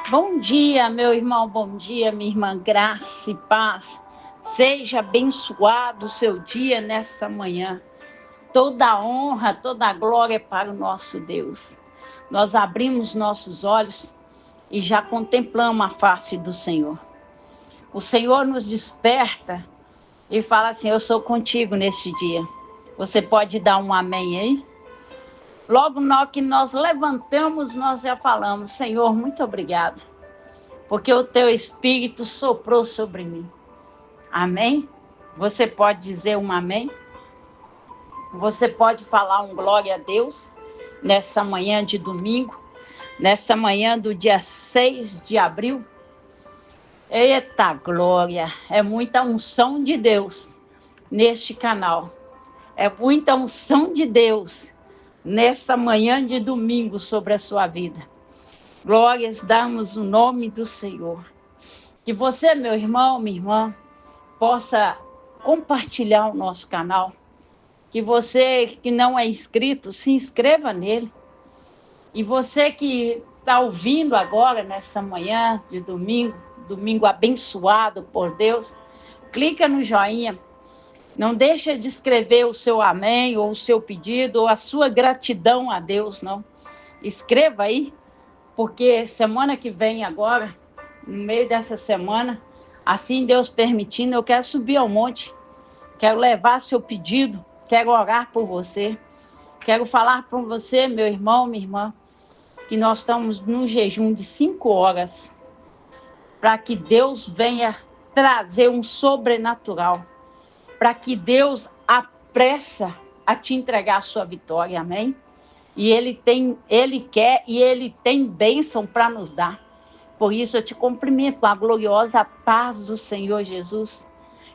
Bom dia, meu irmão, bom dia, minha irmã, graça e paz. Seja abençoado o seu dia nessa manhã. Toda a honra, toda a glória para o nosso Deus. Nós abrimos nossos olhos e já contemplamos a face do Senhor. O Senhor nos desperta e fala assim: eu sou contigo neste dia. Você pode dar um amém aí? Logo que nós levantamos, nós já falamos: Senhor, muito obrigado, porque o teu Espírito soprou sobre mim. Amém? Você pode dizer um amém? Você pode falar um glória a Deus nessa manhã de domingo, nessa manhã do dia 6 de abril? Eita glória! É muita unção de Deus neste canal. É muita unção de Deus nessa manhã de domingo sobre a sua vida. Glórias damos o nome do Senhor. Que você, meu irmão, minha irmã, possa compartilhar o nosso canal. Que você que não é inscrito, se inscreva nele. E você que está ouvindo agora, nessa manhã de domingo, domingo abençoado por Deus, clica no joinha. Não deixa de escrever o seu amém, ou o seu pedido, ou a sua gratidão a Deus, não. Escreva aí, porque semana que vem agora, no meio dessa semana, assim Deus permitindo, eu quero subir ao monte, quero levar seu pedido, quero orar por você, quero falar para você, meu irmão, minha irmã, que nós estamos num jejum de 5 horas, para que Deus venha trazer um sobrenatural, para que Deus apressa a te entregar a sua vitória, amém? E Ele quer e Ele tem bênção para nos dar. Por isso eu te cumprimento com a gloriosa paz do Senhor Jesus.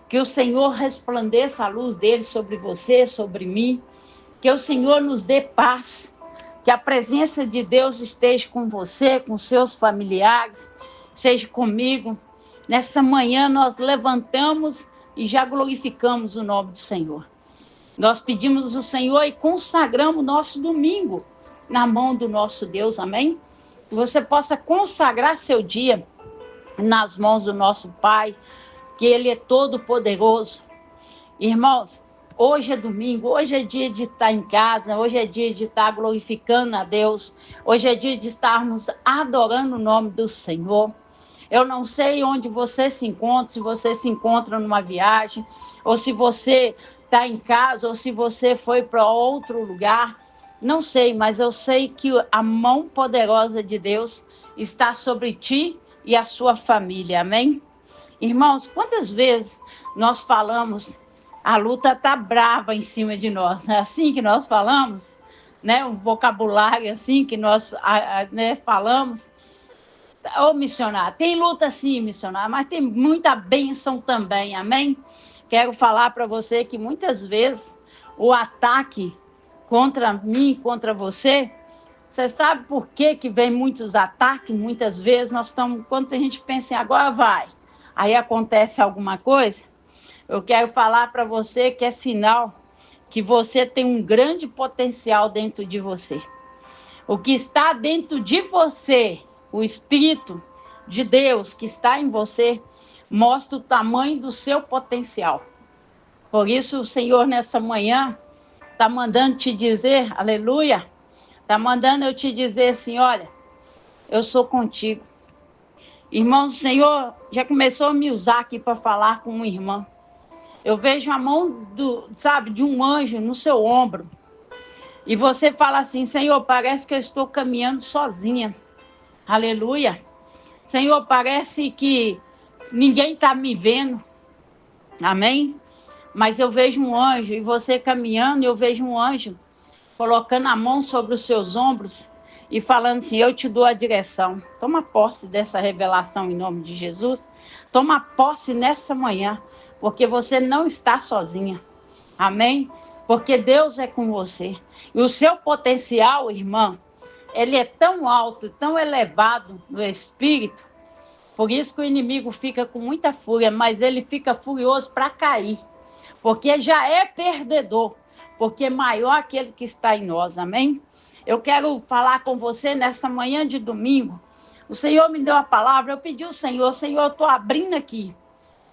Que o Senhor resplandeça a luz dele sobre você, sobre mim. Que o Senhor nos dê paz. Que a presença de Deus esteja com você, com seus familiares, seja comigo. Nessa manhã nós levantamos e já glorificamos o nome do Senhor. Nós pedimos ao Senhor e consagramos o nosso domingo na mão do nosso Deus, amém? Que você possa consagrar seu dia nas mãos do nosso Pai, que Ele é todo poderoso. Irmãos, hoje é domingo, hoje é dia de estar em casa, hoje é dia de estar glorificando a Deus, hoje é dia de estarmos adorando o nome do Senhor. Eu não sei onde você se encontra, se você se encontra numa viagem, ou se você está em casa, ou se você foi para outro lugar. Não sei, mas eu sei que a mão poderosa de Deus está sobre ti e a sua família, amém? Irmãos, quantas vezes nós falamos, a luta está brava em cima de nós, é assim que nós falamos, né? Um vocabulário assim que nós falamos. Ô missionário, tem luta sim, missionário, mas tem muita bênção também, amém? Quero falar para você que muitas vezes o ataque contra mim, contra você sabe por que vem muitos ataques? Muitas vezes nós estamos, quando a gente pensa em agora vai, aí acontece alguma coisa. Eu quero falar para você que é sinal que você tem um grande potencial dentro de você. O que está dentro de você, o Espírito de Deus que está em você, mostra o tamanho do seu potencial. Por isso o Senhor nessa manhã está mandando te dizer, aleluia, está mandando eu te dizer assim, olha, eu sou contigo. Irmão, o Senhor já começou a me usar aqui para falar com uma irmã. Eu vejo a mão de um anjo no seu ombro. E você fala assim, Senhor, parece que eu estou caminhando sozinha. Aleluia. Senhor, parece que ninguém está me vendo. Amém? Mas eu vejo um anjo, e você caminhando, eu vejo um anjo colocando a mão sobre os seus ombros e falando assim, eu te dou a direção. Toma posse dessa revelação em nome de Jesus. Toma posse nessa manhã, porque você não está sozinha. Amém? Porque Deus é com você. E o seu potencial, irmã, ele é tão alto, tão elevado no espírito, por isso que o inimigo fica com muita fúria, mas ele fica furioso para cair, porque já é perdedor, porque maior aquele que está em nós, amém? Eu quero falar com você nessa manhã de domingo, O Senhor me deu a palavra, eu pedi ao Senhor, Senhor, eu estou abrindo aqui.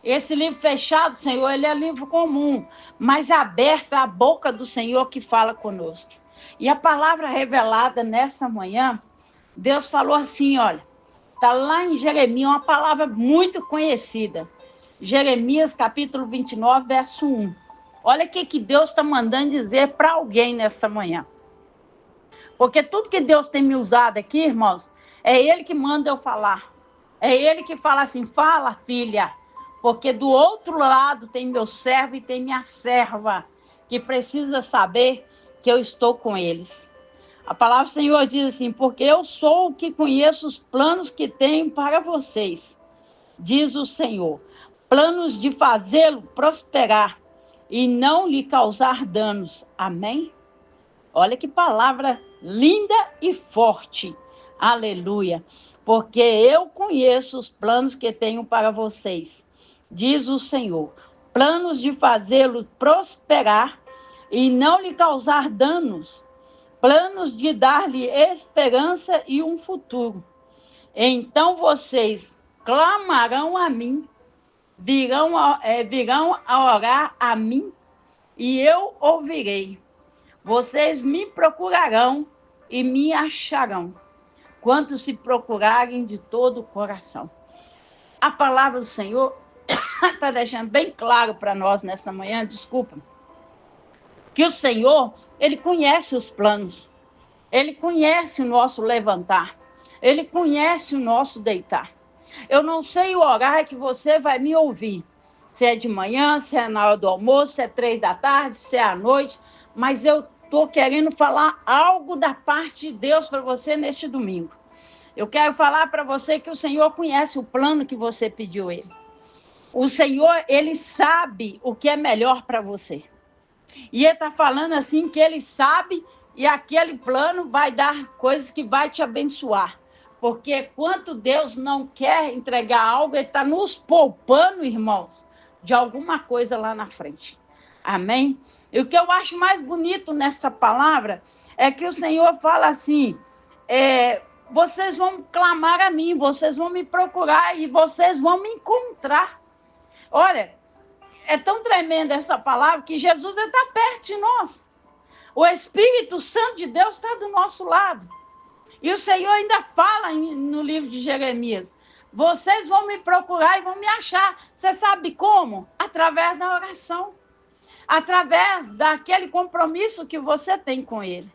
Esse livro fechado, Senhor, ele é livro comum, mas aberto é a boca do Senhor que fala conosco. E a palavra revelada nessa manhã, Deus falou assim, olha, está lá em Jeremias, uma palavra muito conhecida. Jeremias, capítulo 29, verso 1. Olha o que Deus está mandando dizer para alguém nessa manhã. Porque tudo que Deus tem me usado aqui, irmãos, é Ele que manda eu falar. É Ele que fala assim, fala, filha. Porque do outro lado tem meu servo e tem minha serva, que precisa saber que eu estou com eles. A palavra do Senhor diz assim, porque eu sou o que conheço os planos que tenho para vocês, diz o Senhor. Planos de fazê-lo prosperar e não lhe causar danos. Amém? Olha que palavra linda e forte. Aleluia. Porque eu conheço os planos que tenho para vocês, diz o Senhor. Planos de fazê-lo prosperar e não lhe causar danos. Planos de dar-lhe esperança e um futuro. Então vocês clamarão a mim, virão a orar a mim, e eu ouvirei. Vocês me procurarão e me acharão, quanto se procurarem de todo o coração. A palavra do Senhor está deixando bem claro para nós nessa manhã, desculpa, que o Senhor, Ele conhece os planos, Ele conhece o nosso levantar, Ele conhece o nosso deitar. Eu não sei o horário que você vai me ouvir, se é de manhã, se é na hora do almoço, se é 3 da tarde, se é à noite, mas eu estou querendo falar algo da parte de Deus para você neste domingo. Eu quero falar para você que o Senhor conhece o plano que você pediu Ele. O Senhor, Ele sabe o que é melhor para você. E Ele está falando assim que Ele sabe e aquele plano vai dar coisas que vai te abençoar. Porque quando Deus não quer entregar algo, Ele está nos poupando, irmãos, de alguma coisa lá na frente. Amém? E o que eu acho mais bonito nessa palavra é que o Senhor fala assim, vocês vão clamar a mim, vocês vão me procurar e vocês vão me encontrar. Olha, é tão tremenda essa palavra que Jesus está perto de nós. O Espírito Santo de Deus está do nosso lado. E o Senhor ainda fala no livro de Jeremias, vocês vão me procurar e vão me achar. Você sabe como? Através da oração. Através daquele compromisso que você tem com Ele.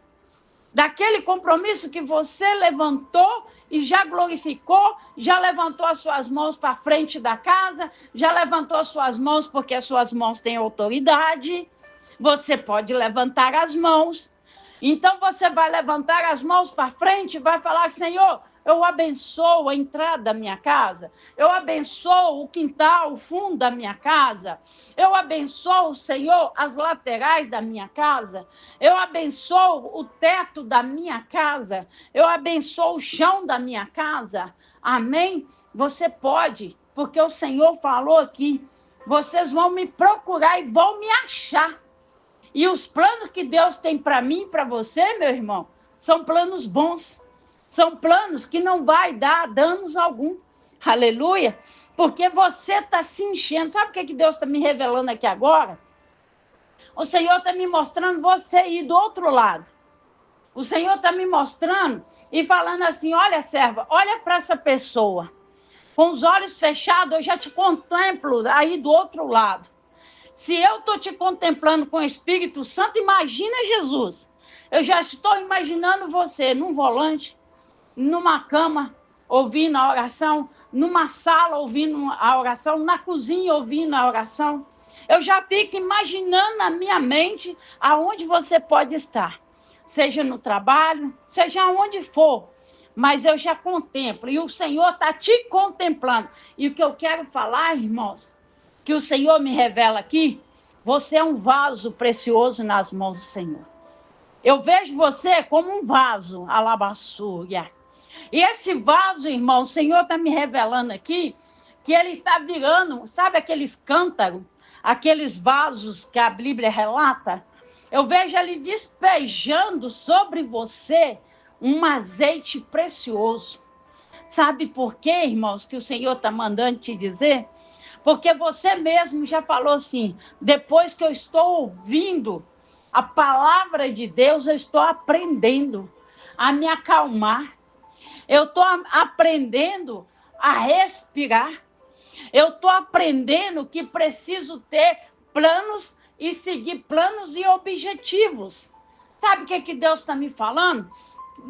Daquele compromisso que você levantou e já glorificou, já levantou as suas mãos para frente da casa, já levantou as suas mãos porque as suas mãos têm autoridade. Você pode levantar as mãos. Então você vai levantar as mãos para frente e vai falar, Senhor, eu abençoo a entrada da minha casa, eu abençoo o quintal, o fundo da minha casa, eu abençoo, Senhor, as laterais da minha casa, eu abençoo o teto da minha casa, eu abençoo o chão da minha casa. Amém? Você pode, porque o Senhor falou aqui, vocês vão me procurar e vão me achar. E os planos que Deus tem para mim e para você, meu irmão, são planos bons. São planos que não vai dar danos algum. Aleluia. Porque você está se enchendo. Sabe o que Deus está me revelando aqui agora? O Senhor está me mostrando você ir do outro lado. O Senhor está me mostrando e falando assim, olha, serva, olha para essa pessoa. Com os olhos fechados, eu já te contemplo aí do outro lado. Se eu estou te contemplando com o Espírito Santo, imagina Jesus. Eu já estou imaginando você num volante, numa cama, ouvindo a oração, numa sala, ouvindo a oração, na cozinha, ouvindo a oração. Eu já fico imaginando na minha mente aonde você pode estar. Seja no trabalho, seja onde for. Mas eu já contemplo, e o Senhor está te contemplando. E o que eu quero falar, irmãos, que o Senhor me revela aqui, você é um vaso precioso nas mãos do Senhor. Eu vejo você como um vaso, alabaçúria. E esse vaso, irmão, o Senhor está me revelando aqui, que ele está virando, sabe aqueles cântaros, aqueles vasos que a Bíblia relata? Eu vejo ele despejando sobre você um azeite precioso. Sabe por quê, irmãos, que o Senhor está mandando te dizer? Porque você mesmo já falou assim, depois que eu estou ouvindo a palavra de Deus, eu estou aprendendo a me acalmar. Eu estou aprendendo a respirar. Eu estou aprendendo que preciso ter planos e seguir planos e objetivos. Sabe o que Deus está me falando?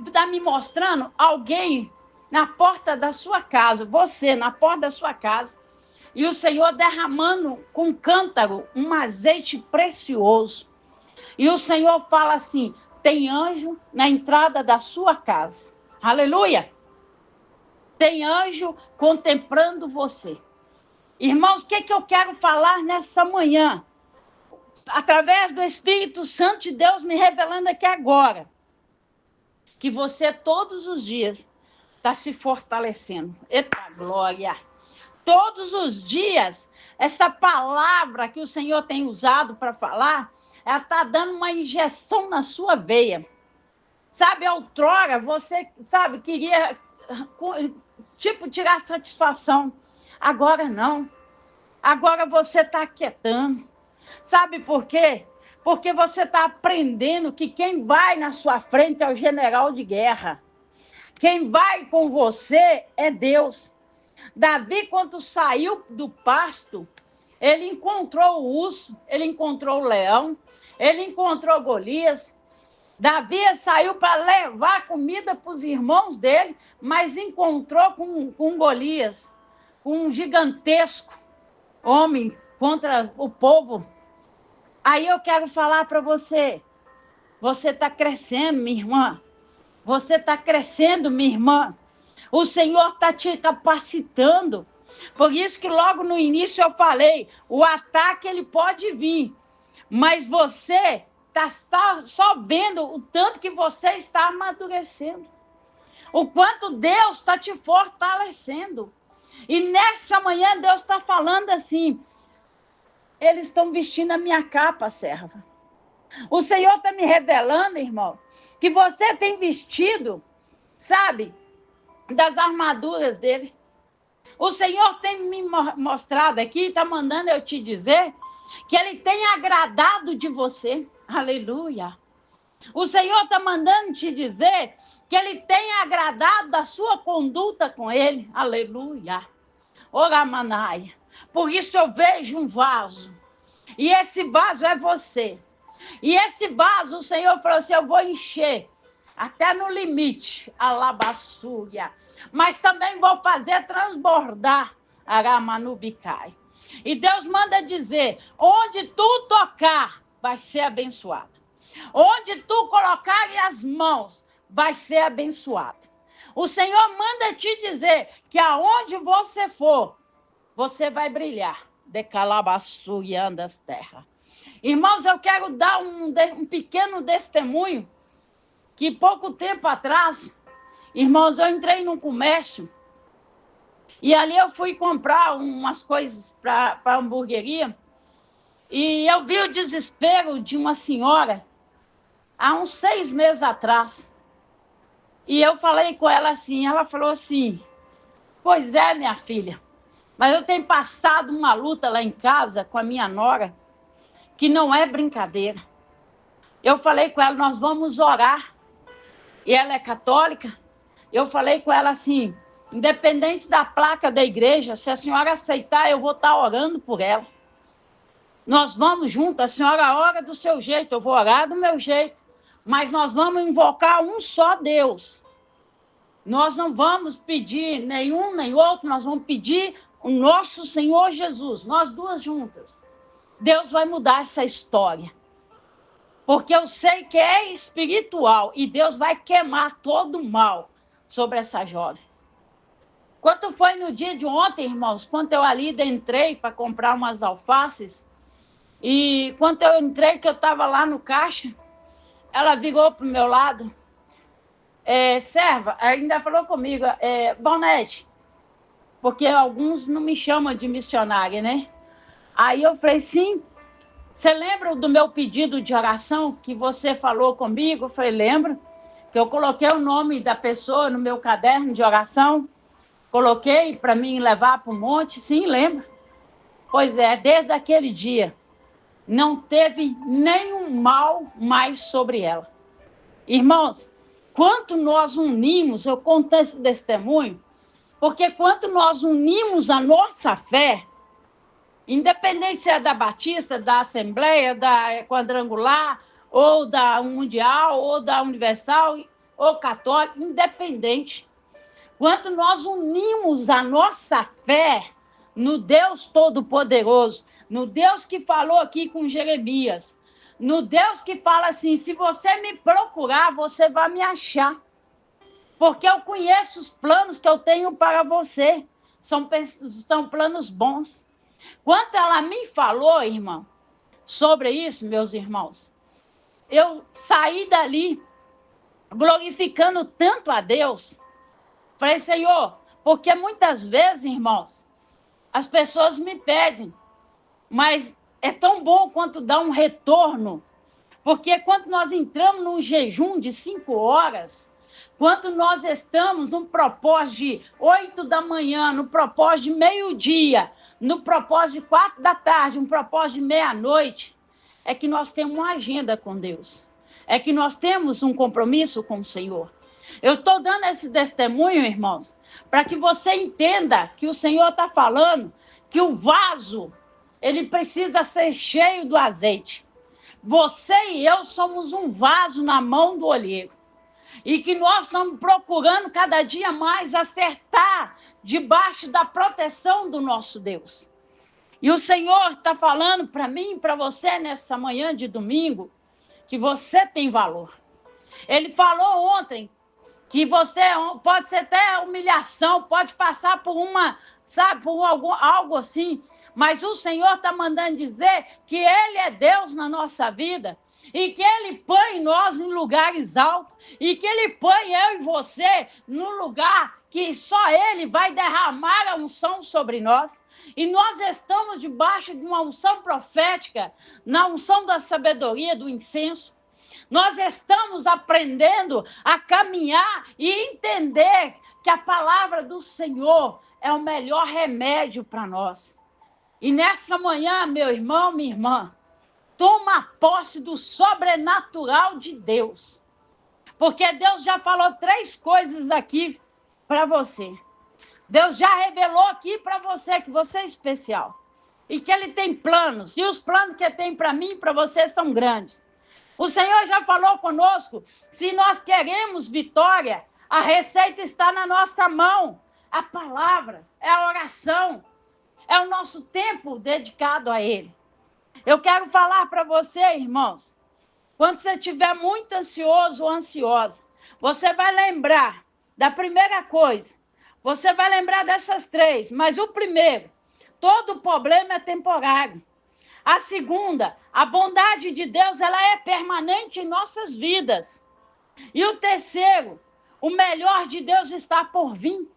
Está me mostrando alguém na porta da sua casa, você na porta da sua casa, e o Senhor derramando com um cântaro um azeite precioso. E o Senhor fala assim, tem anjo na entrada da sua casa. Aleluia! Tem anjo contemplando você. Irmãos, o que eu quero falar nessa manhã? Através do Espírito Santo de Deus me revelando aqui agora, que você todos os dias está se fortalecendo. Eita glória! Todos os dias, essa palavra que o Senhor tem usado para falar, ela está dando uma injeção na sua veia. Sabe, outrora você, sabe, queria, tipo, tirar satisfação. Agora não. Agora você está aquietando. Sabe por quê? Porque você está aprendendo que quem vai na sua frente é o general de guerra. Quem vai com você é Deus. Davi, quando saiu do pasto, ele encontrou o urso, ele encontrou o leão, ele encontrou Golias. Davi saiu para levar comida para os irmãos dele, mas encontrou com Golias, um gigantesco homem contra o povo. Aí eu quero falar para você, você está crescendo, minha irmã. Você está crescendo, minha irmã. O Senhor está te capacitando. Por isso que logo no início eu falei, o ataque ele pode vir, mas você está só vendo o tanto que você está amadurecendo. O quanto Deus está te fortalecendo. E nessa manhã Deus está falando assim, eles estão vestindo a minha capa, serva. O Senhor está me revelando, irmão, que você tem vestido, sabe, das armaduras dele. O Senhor tem me mostrado aqui, está mandando eu te dizer, que ele tem agradado de você. Aleluia. O Senhor está mandando te dizer que ele tem agradado da sua conduta com ele. Aleluia. Oramanai. Por isso eu vejo um vaso. E esse vaso é você. E esse vaso, o Senhor falou assim, eu vou encher até no limite, alabaçúria. Mas também vou fazer transbordar, aramanubicai. E Deus manda dizer, onde tu tocar, vai ser abençoado. Onde tu colocar as mãos, vai ser abençoado. O Senhor manda te dizer que aonde você for, você vai brilhar. De calabaçúria das terras. Irmãos, eu quero dar um pequeno testemunho, que pouco tempo atrás, irmãos, eu entrei num comércio, e ali eu fui comprar umas coisas para a hamburgueria, e eu vi o desespero de uma senhora, há uns 6 meses atrás, e eu falei com ela assim, ela falou assim, pois é, minha filha, mas eu tenho passado uma luta lá em casa com a minha nora, que não é brincadeira. Eu falei com ela, nós vamos orar. E ela é católica. Eu falei com ela assim, independente da placa da igreja, se a senhora aceitar, eu vou estar orando por ela. Nós vamos juntos, a senhora ora do seu jeito, eu vou orar do meu jeito. Mas nós vamos invocar um só Deus. Nós não vamos pedir nenhum nem outro, nós vamos pedir o nosso Senhor Jesus, nós duas juntas. Deus vai mudar essa história. Porque eu sei que é espiritual e Deus vai queimar todo o mal sobre essa jovem. Quanto foi no dia de ontem, irmãos, quando eu ali entrei para comprar umas alfaces, e quando eu entrei, que eu estava lá no caixa, ela virou para o meu lado, serva, ainda falou comigo, Bonete, porque alguns não me chamam de missionária, né? Aí eu falei, sim, você lembra do meu pedido de oração que você falou comigo? Eu falei, lembro, que eu coloquei o nome da pessoa no meu caderno de oração. coloquei para mim levar para o monte, sim, lembra? Pois é, desde aquele dia, não teve nenhum mal mais sobre ela. Irmãos, quanto nós unimos, eu conto esse testemunho, porque quanto nós unimos a nossa fé, independente se é da Batista, da Assembleia, da Quadrangular, ou da Mundial, ou da Universal, ou Católica, independente. Quanto nós unimos a nossa fé no Deus Todo-Poderoso, no Deus que falou aqui com Jeremias, no Deus que fala assim, se você me procurar, você vai me achar. Porque eu conheço os planos que eu tenho para você. São planos bons. Quando ela me falou, irmão, sobre isso, meus irmãos, eu saí dali glorificando tanto a Deus. Falei, Senhor, porque muitas vezes, irmãos, as pessoas me pedem, mas é tão bom quanto dar um retorno. Porque quando nós entramos num jejum de 5 horas, quando nós estamos num propósito de 8 da manhã, no propósito de meio-dia, no propósito de 4 da tarde, um propósito de meia-noite, é que nós temos uma agenda com Deus. É que nós temos um compromisso com o Senhor. Eu estou dando esse testemunho, irmãos, para que você entenda que o Senhor está falando que o vaso, ele precisa ser cheio do azeite. Você e eu somos um vaso na mão do olheiro. E que nós estamos procurando cada dia mais acertar debaixo da proteção do nosso Deus. E o Senhor está falando para mim e para você nessa manhã de domingo que você tem valor. Ele falou ontem que você pode ser até humilhação, pode passar por uma, sabe, por algo assim, mas o Senhor está mandando dizer que Ele é Deus na nossa vida e que Ele põe nós em lugares altos e que Ele põe eu e você no lugar que só Ele vai derramar a unção sobre nós. E nós estamos debaixo de uma unção profética, na unção da sabedoria, do incenso. Nós estamos aprendendo a caminhar e entender que a palavra do Senhor é o melhor remédio para nós. E nessa manhã, meu irmão, minha irmã, toma posse do sobrenatural de Deus. Porque Deus já falou 3 coisas aqui para você. Deus já revelou aqui para você que você é especial. E que Ele tem planos. E os planos que Ele tem para mim e para você são grandes. O Senhor já falou conosco, se nós queremos vitória, a receita está na nossa mão. A palavra, é a oração, é o nosso tempo dedicado a Ele. Eu quero falar para você, irmãos, quando você estiver muito ansioso ou ansiosa, você vai lembrar da primeira coisa, você vai lembrar dessas 3, mas o primeiro, todo problema é temporário. A segunda, a bondade de Deus, ela é permanente em nossas vidas. E o terceiro, o melhor de Deus está por vir.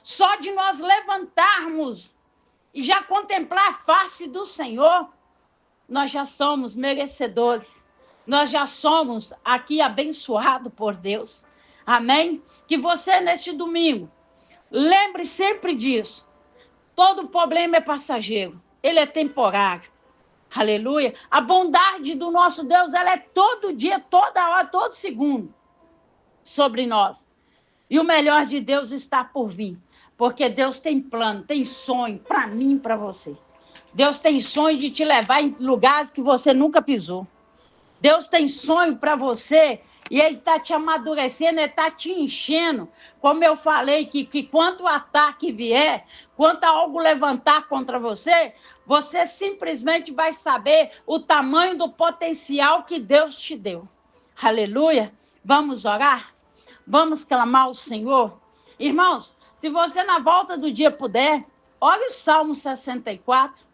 Só de nós levantarmos e já contemplar a face do Senhor, nós já somos merecedores. Nós já somos aqui abençoados por Deus. Amém? Que você, neste domingo, lembre sempre disso. Todo problema é passageiro. Ele é temporário. Aleluia. A bondade do nosso Deus, ela é todo dia, toda hora, todo segundo sobre nós. E o melhor de Deus está por vir. Porque Deus tem plano, tem sonho para mim e para você. Deus tem sonho de te levar em lugares que você nunca pisou. Deus tem sonho para você e Ele está te amadurecendo, Ele está te enchendo. Como eu falei, que quando o ataque vier, quando algo levantar contra você, você simplesmente vai saber o tamanho do potencial que Deus te deu. Aleluia. Vamos orar? Vamos clamar ao Senhor? Irmãos, se você na volta do dia puder, ore o Salmo 64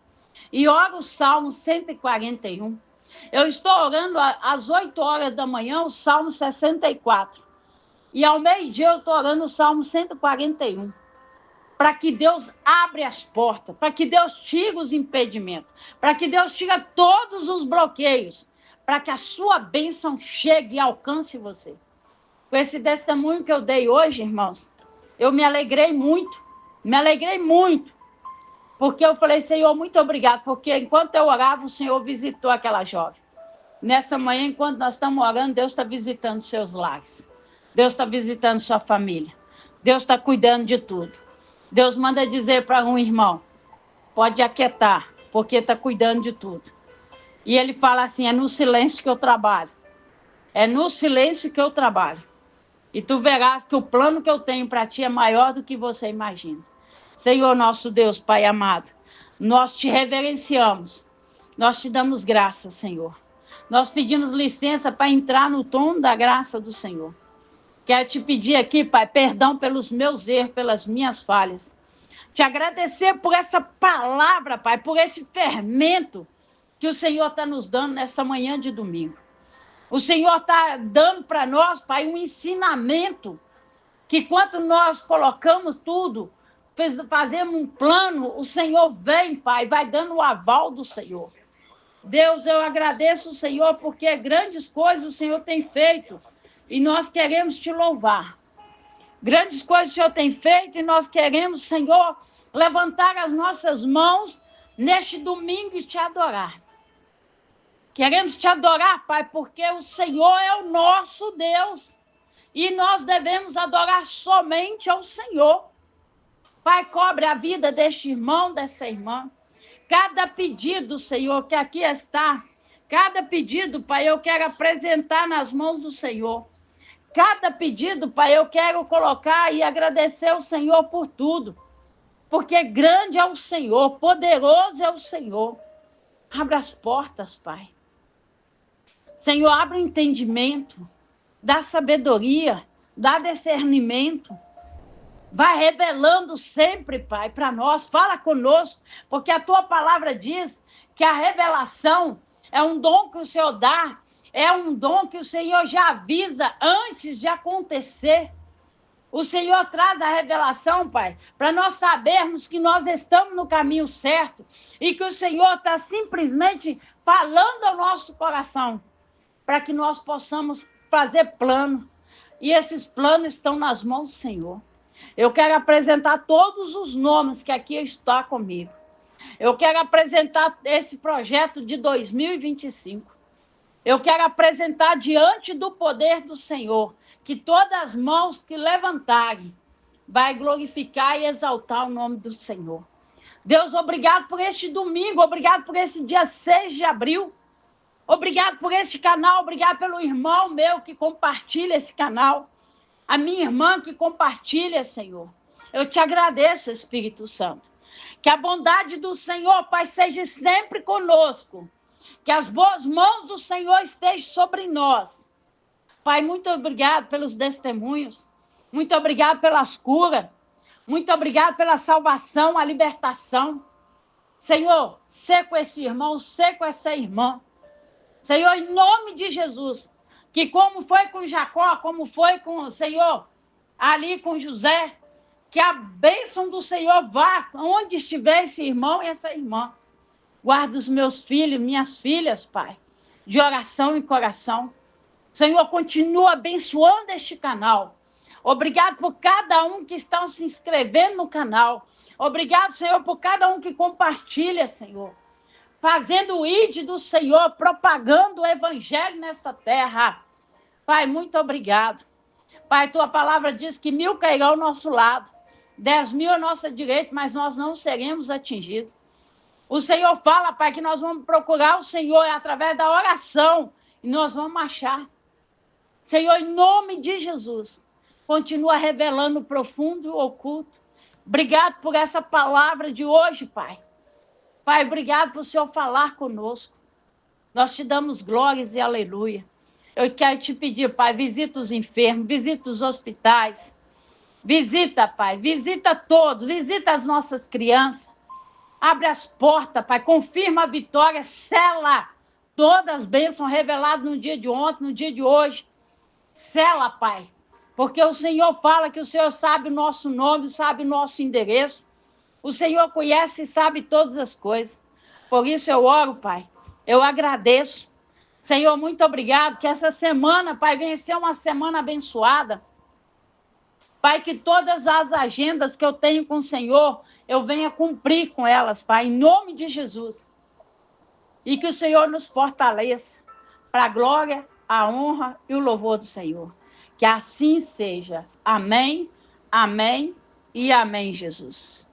e ore o Salmo 141. Eu estou orando às 8 horas da manhã o Salmo 64. E ao meio-dia eu estou orando o Salmo 141. Para que Deus abra as portas, para que Deus tire os impedimentos, para que Deus tire todos os bloqueios, para que a sua bênção chegue e alcance você. Com esse testemunho que eu dei hoje, irmãos, eu me alegrei muito, Me alegrei muito, porque eu falei, Senhor, muito obrigado, porque enquanto eu orava, o Senhor visitou aquela jovem. Nessa manhã, enquanto nós estamos orando, Deus está visitando seus lares. Deus está visitando sua família. Deus está cuidando de tudo. Deus manda dizer para um irmão, pode aquietar, porque está cuidando de tudo. E ele fala assim, é no silêncio que eu trabalho. É no silêncio que eu trabalho. E tu verás que o plano que eu tenho para ti é maior do que você imagina. Senhor nosso Deus, Pai amado, nós te reverenciamos. Nós te damos graça, Senhor. Nós pedimos licença para entrar no trono da graça do Senhor. Quero te pedir aqui, Pai, perdão pelos meus erros, pelas minhas falhas. Te agradecer por essa palavra, Pai, por esse fermento que o Senhor está nos dando nessa manhã de domingo. O Senhor está dando para nós, Pai, um ensinamento que quando nós colocamos tudo, fazemos um plano, o Senhor vem, Pai, vai dando o aval do Senhor. Deus, eu agradeço o Senhor porque grandes coisas o Senhor tem feito e nós queremos te louvar. Grandes coisas o Senhor tem feito e nós queremos, Senhor, levantar as nossas mãos neste domingo e te adorar. Queremos te adorar, Pai, porque o Senhor é o nosso Deus e nós devemos adorar somente ao Senhor. Pai, cobre a vida deste irmão, dessa irmã. Cada pedido, Senhor, que aqui está, cada pedido, Pai, eu quero apresentar nas mãos do Senhor. Cada pedido, Pai, eu quero colocar e agradecer ao Senhor por tudo. Porque grande é o Senhor, poderoso é o Senhor. Abra as portas, Pai. Senhor, abre o entendimento, dá sabedoria, dá discernimento. Vai revelando sempre, Pai, para nós. Fala conosco, porque a Tua palavra diz que a revelação é um dom que o Senhor dá, é um dom que o Senhor já avisa antes de acontecer. O Senhor traz a revelação, Pai, para nós sabermos que nós estamos no caminho certo e que o Senhor está simplesmente falando ao nosso coração para que nós possamos fazer plano. E esses planos estão nas mãos do Senhor. Eu quero apresentar todos os nomes que aqui estão comigo. Eu quero apresentar esse projeto de 2025. Eu quero apresentar diante do poder do Senhor, que todas as mãos que levantarem vai glorificar e exaltar o nome do Senhor. Deus, obrigado por este domingo, obrigado por esse dia 6 de abril. Obrigado por este canal, obrigado pelo irmão meu que compartilha esse canal. A minha irmã que compartilha, Senhor. Eu te agradeço, Espírito Santo. Que a bondade do Senhor, Pai, seja sempre conosco. Que as boas mãos do Senhor estejam sobre nós. Pai, muito obrigado pelos testemunhos. Muito obrigado pelas curas. Muito obrigado pela salvação, a libertação. Senhor, sê com esse irmão, sê com essa irmã. Senhor, em nome de Jesus, que como foi com Jacó, como foi com o Senhor, ali com José, que a bênção do Senhor vá onde estiver esse irmão e essa irmã. Guarda os meus filhos, minhas filhas, Pai, de oração e coração. Senhor, continua abençoando este canal. Obrigado por cada um que está se inscrevendo no canal. Obrigado, Senhor, por cada um que compartilha, Senhor. Fazendo o ID do Senhor, propagando o evangelho nessa terra. Pai, muito obrigado. Pai, tua palavra diz que 1000 cairão ao nosso lado, 10.000 à nossa direita, mas nós não seremos atingidos. O Senhor fala, Pai, que nós vamos procurar o Senhor através da oração e nós vamos achar. Senhor, em nome de Jesus, continua revelando o profundo e o oculto. Obrigado por essa palavra de hoje, Pai. Pai, obrigado por o Senhor falar conosco. Nós te damos glórias e aleluia. Eu quero te pedir, Pai, visita os enfermos, visita os hospitais. Visita, Pai, visita todos, visita as nossas crianças. Abre as portas, Pai, confirma a vitória, sela todas as bênçãos reveladas no dia de ontem, no dia de hoje. Sela, Pai, porque o Senhor fala que o Senhor sabe o nosso nome, sabe o nosso endereço. O Senhor conhece e sabe todas as coisas. Por isso eu oro, Pai, eu agradeço. Senhor, muito obrigado, que essa semana, Pai, venha ser uma semana abençoada. Pai, que todas as agendas que eu tenho com o Senhor, eu venha cumprir com elas, Pai, em nome de Jesus. E que o Senhor nos fortaleça para a glória, a honra e o louvor do Senhor. Que assim seja. Amém, amém e amém, Jesus.